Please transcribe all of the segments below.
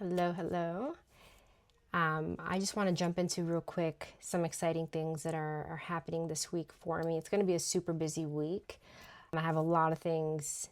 Hello, hello. I just want to jump into real quick some exciting things that are happening this week for me. It's going to be a super busy week. I have a lot of things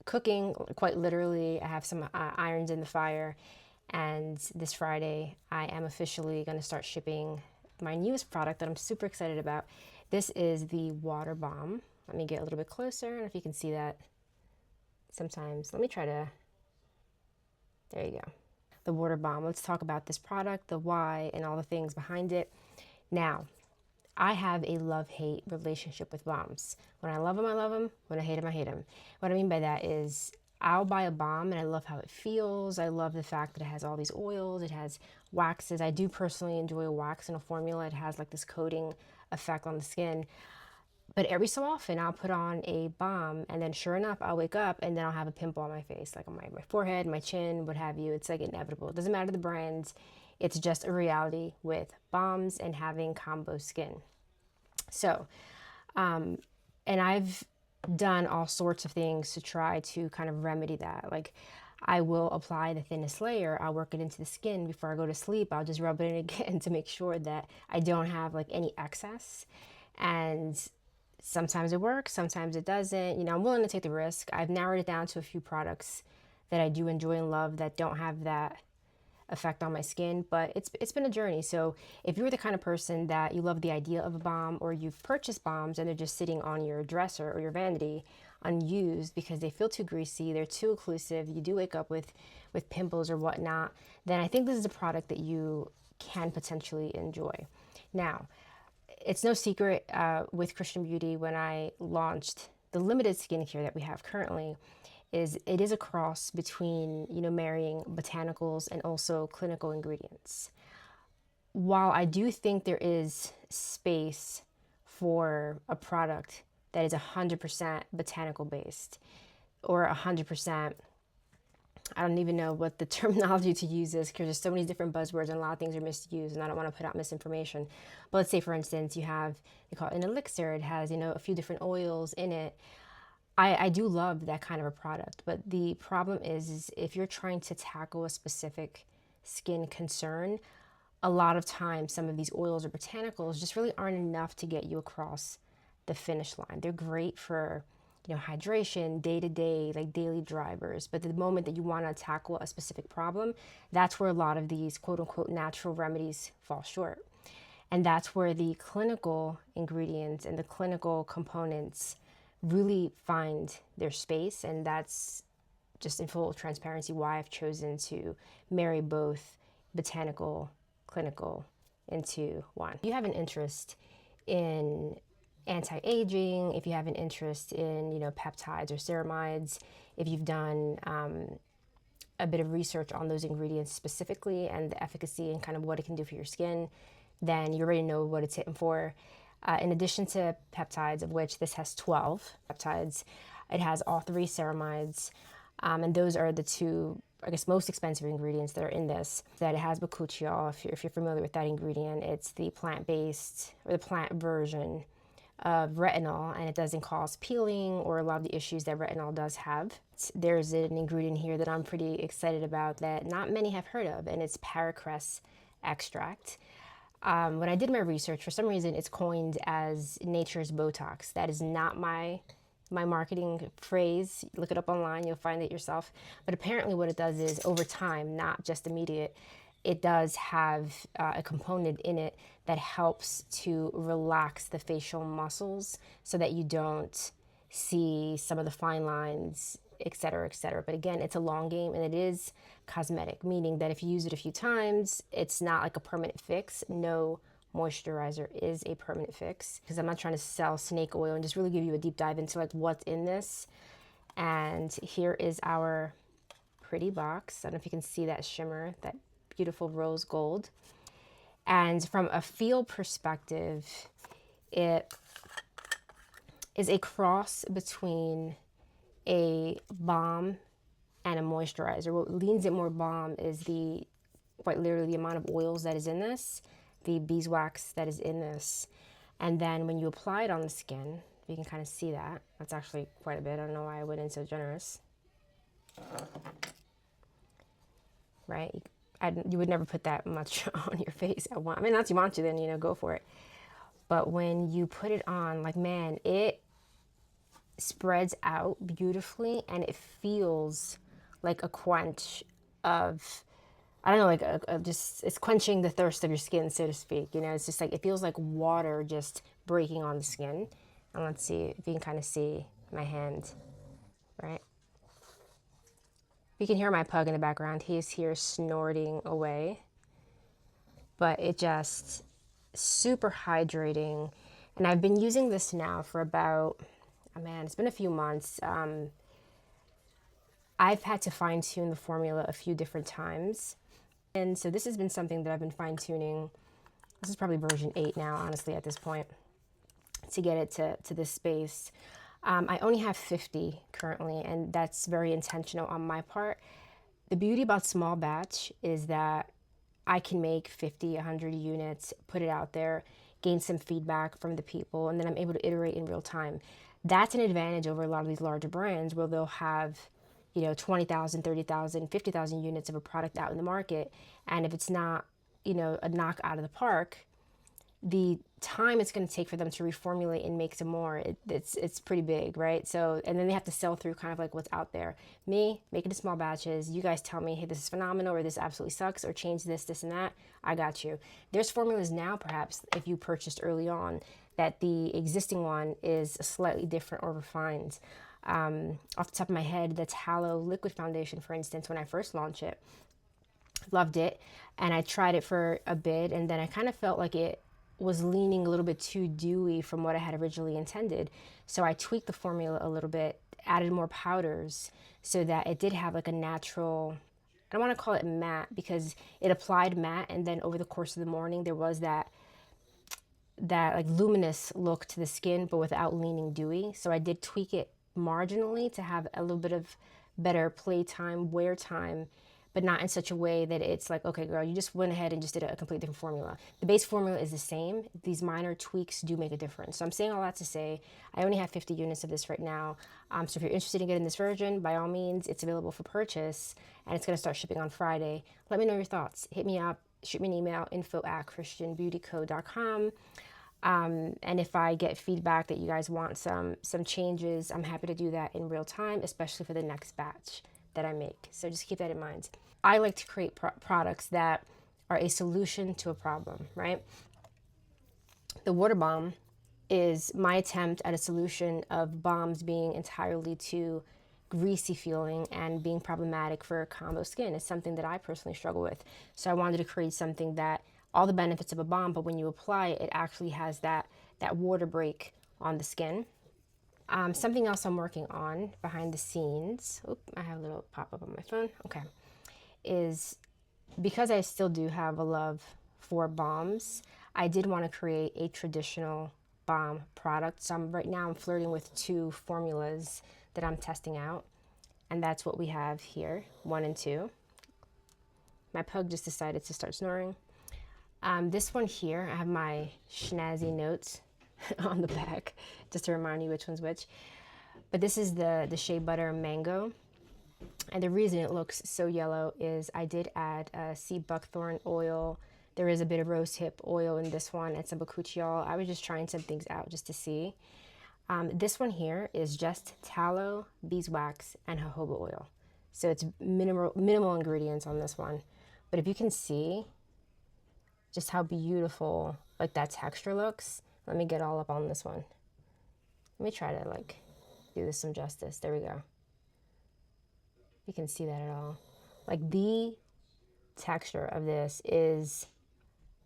cooking, quite literally. I have some irons in the fire, and this Friday I am officially going to start shipping my newest product that I'm super excited about. This is the Water Balm. Let me get a little bit closer, I don't know if you can see that sometimes. Let me try to, there you go. The Water Balm. Let's talk about this product, the why, and all the things behind it. Now, I have a love-hate relationship with balms. When I love them, I love them. When I hate them, I hate them. What I mean by that is I'll buy a balm and I love how it feels. I love the fact that it has all these oils. It has waxes. I do personally enjoy a wax in a formula. It has like this coating effect on the skin. But every so often I'll put on a balm and then sure enough I'll wake up and then I'll have a pimple on my face, like on my forehead, my chin, what have you. It's like inevitable. It doesn't matter the brands. It's just a reality with balms and having combo skin. So, and I've done all sorts of things to try to kind of remedy that. Like I will apply the thinnest layer. I'll work it into the skin before I go to sleep. I'll just rub it in again to make sure that I don't have like any excess. And sometimes it works, sometimes it doesn't. You know, I'm willing to take the risk. I've narrowed it down to a few products that I do enjoy and love that don't have that effect on my skin, but it's been a journey. So if you're the kind of person that you love the idea of a balm, or you've purchased balms and they're just sitting on your dresser or your vanity unused because they feel too greasy, they're too occlusive, you do wake up with pimples or whatnot, then I think this is a product that you can potentially enjoy. Now, it's no secret with Christian Beauty, when I launched the limited skincare that we have currently, it is a cross between, you know, marrying botanicals and also clinical ingredients. While I do think there is space for a product that is 100% botanical based, or 100%, I don't even know what the terminology to use is, because there's so many different buzzwords and a lot of things are misused and I don't want to put out misinformation. But let's say, for instance, you have, they call it an elixir. It has, you know, a few different oils in it. I do love that kind of a product. But the problem is if you're trying to tackle a specific skin concern, a lot of times some of these oils or botanicals just really aren't enough to get you across the finish line. They're great for, you know, hydration, day-to-day, like daily drivers. But the moment that you want to tackle a specific problem, that's where a lot of these quote-unquote natural remedies fall short. And that's where the clinical ingredients and the clinical components really find their space. And that's just, in full transparency, why I've chosen to marry both botanical, clinical into one. If you have an interest in anti-aging, if you have an interest in, you know, peptides or ceramides, if you've done a bit of research on those ingredients specifically and the efficacy and kind of what it can do for your skin, then you already know what it's hitting for. In addition to peptides, of which this has 12 peptides, it has all 3 ceramides, and those are the 2, I guess, most expensive ingredients that are in this. That it has bakuchiol, if you're familiar with that ingredient. It's the plant-based, or the plant version of retinol, and it doesn't cause peeling or a lot of the issues that retinol does have. There's an ingredient here that I'm pretty excited about that not many have heard of, and it's paracress extract. When I did my research, for some reason it's coined as nature's Botox. That is not my marketing phrase. Look it up online, you'll find it yourself. But apparently what it does is, over time, not just immediate, it does have a component in it that helps to relax the facial muscles so that you don't see some of the fine lines, et cetera, et cetera. But again, it's a long game, and it is cosmetic, meaning that if you use it a few times, it's not like a permanent fix. No moisturizer is a permanent fix, because I'm not trying to sell snake oil, and just really give you a deep dive into like what's in this. And here is our pretty box. I don't know if you can see that shimmer, that beautiful rose gold. And from a feel perspective, it is a cross between a balm and a moisturizer. What leans it more balm is quite literally the amount of oils that is in this, the beeswax that is in this. And then when you apply it on the skin, you can kind of see that. That's actually quite a bit. I don't know why I went in so generous. right? You would never put that much on your face at once. I mean, unless you want to, then, go for it. But when you put it on, like, man, it spreads out beautifully and it feels like a quench of, I don't know, like just, it's quenching the thirst of your skin, so to speak. It's just like, it feels like water just breaking on the skin. And let's see if you can kind of see my hand, right? You can hear my pug in the background. He's here snorting away. But it just super hydrating. And I've been using this now for about, oh man, it's been a few months. I've had to fine tune the formula a few different times. And so this has been something that I've been fine tuning. This is probably version 8 now, honestly, at this point, to get it to this space. I only have 50 currently, and that's very intentional on my part. The beauty about small batch is that I can make 50, 100 units, put it out there, gain some feedback from the people, and then I'm able to iterate in real time. That's an advantage over a lot of these larger brands where they'll have, 20,000, 30,000, 50,000 units of a product out in the market. And if it's not, a knock out of the park, the time it's going to take for them to reformulate and make some more, it's pretty big, right? So, and then they have to sell through kind of like what's out there. Me, make it in small batches. You guys tell me, hey, this is phenomenal, or this absolutely sucks, or change this, and that. I got you. There's formulas now, perhaps, if you purchased early on, that the existing one is slightly different or refined. Off the top of my head, the tallow liquid foundation, for instance, when I first launched it, loved it, and I tried it for a bit, and then I kind of felt like it was leaning a little bit too dewy from what I had originally intended. So I tweaked the formula a little bit, added more powders so that it did have like a natural, I don't want to call it matte because it applied matte, and then over the course of the morning there was that like luminous look to the skin but without leaning dewy. So I did tweak it marginally to have a little bit of better playtime, wear time, but not in such a way that it's like, okay, girl, you just went ahead and just did a completely different formula. The base formula is the same. These minor tweaks do make a difference. So I'm saying all that to say, I only have 50 units of this right now. So if you're interested in getting this version, by all means, it's available for purchase, and it's going to start shipping on Friday. Let me know your thoughts. Hit me up, shoot me an email, info@christianbeautyco.com. And if I get feedback that you guys want some changes, I'm happy to do that in real time, especially for the next batch that I make. So just keep that in mind. I like to create products that are a solution to a problem, right? The Water Balm is my attempt at a solution of balms being entirely too greasy feeling and being problematic for combo skin. It's something that I personally struggle with. So I wanted to create something that all the benefits of a balm, but when you apply it, it actually has that water break on the skin. Something else I'm working on behind the scenes, I have a little pop-up on my phone, okay, is because I still do have a love for balms, I did want to create a traditional balm product. So right now I'm flirting with 2 formulas that I'm testing out, and that's what we have here, 1 and 2. My pug just decided to start snoring. This one here, I have my schnazzy notes on the back just to remind you which one's which. But this is the Shea Butter Mango. And the reason it looks so yellow is I did add sea buckthorn oil. There is a bit of rosehip oil in this one and some bakuchiol. I was just trying some things out just to see. This one here is just tallow, beeswax, and jojoba oil. So it's minimal ingredients on this one. But if you can see just how beautiful like that texture looks, let me get all up on this one. Let me try to like do this some justice. There we go. You can see that at all. Like the texture of this is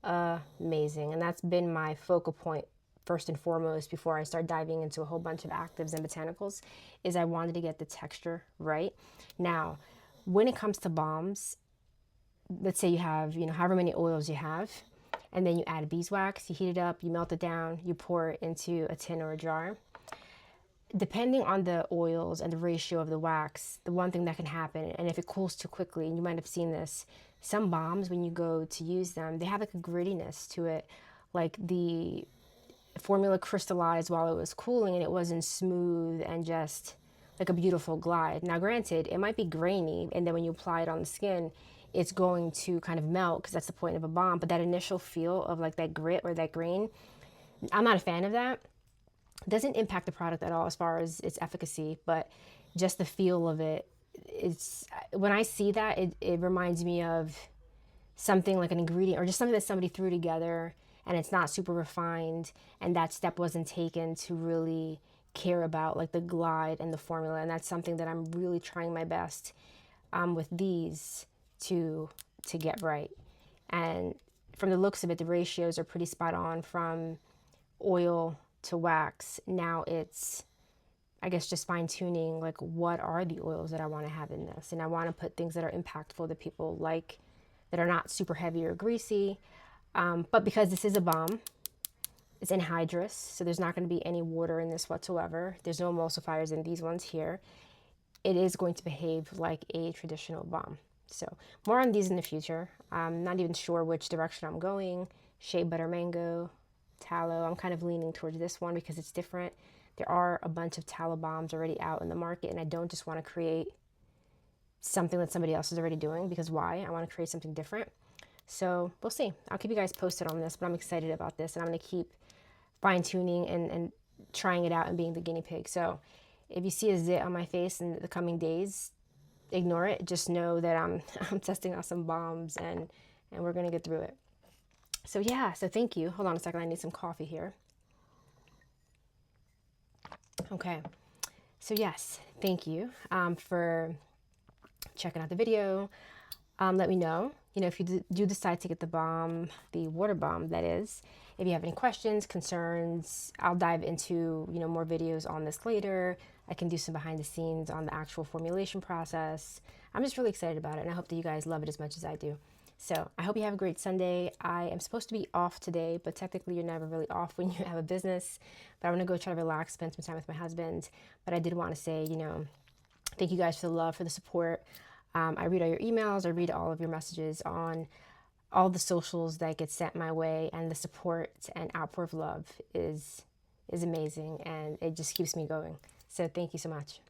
amazing. And that's been my focal point first and foremost before I start diving into a whole bunch of actives and botanicals, is I wanted to get the texture right. Now, when it comes to balms, let's say you have, however many oils you have, and then you add beeswax, you heat it up, you melt it down, you pour it into a tin or a jar. Depending on the oils and the ratio of the wax, the one thing that can happen, and if it cools too quickly, and you might have seen this, some balms, when you go to use them, they have like a grittiness to it. Like the formula crystallized while it was cooling and it wasn't smooth and just like a beautiful glide. Now granted, it might be grainy, and then when you apply it on the skin, it's going to kind of melt because that's the point of a balm. But that initial feel of like that grit or that grain, I'm not a fan of that. It doesn't impact the product at all as far as its efficacy, but just the feel of it. It's when I see that, it reminds me of something like an ingredient or just something that somebody threw together and it's not super refined, and that step wasn't taken to really care about like the glide and the formula. And that's something that I'm really trying my best with these to get right. And from the looks of it, the ratios are pretty spot on from oil to wax. Now it's, I guess, just fine tuning like what are the oils that I want to have in this. And I want to put things that are impactful that people like, that are not super heavy or greasy. But because this is a balm, it's anhydrous, so there's not going to be any water in this whatsoever. There's no emulsifiers in these ones here. It is going to behave like a traditional balm. So more on these in the future. I'm not even sure which direction I'm going. Shea butter mango, tallow. I'm kind of leaning towards this one because it's different. There are a bunch of tallow balms already out in the market, and I don't just want to create something that somebody else is already doing, because why? I want to create something different. So we'll see. I'll keep you guys posted on this, but I'm excited about this, and I'm going to keep fine tuning and trying it out and being the guinea pig. So if you see a zit on my face in the coming days, ignore it. Just know that I'm testing out some balms, and we're going to get through it. So yeah, so thank you. Hold on a second. I need some coffee here. Okay. So yes, thank you for checking out the video. Let me know, if you do decide to get the balm, the water balm, that is. If you have any questions, concerns, I'll dive into, more videos on this later. I can do some behind the scenes on the actual formulation process. I'm just really excited about it, and I hope that you guys love it as much as I do. So I hope you have a great Sunday. I am supposed to be off today, but technically you're never really off when you have a business. But I'm going to go try to relax, spend some time with my husband. But I did want to say, thank you guys for the love, for the support. I read all your emails. I read all of your messages on all the socials that get sent my way, and the support and outpour of love is amazing, and it just keeps me going. So thank you so much.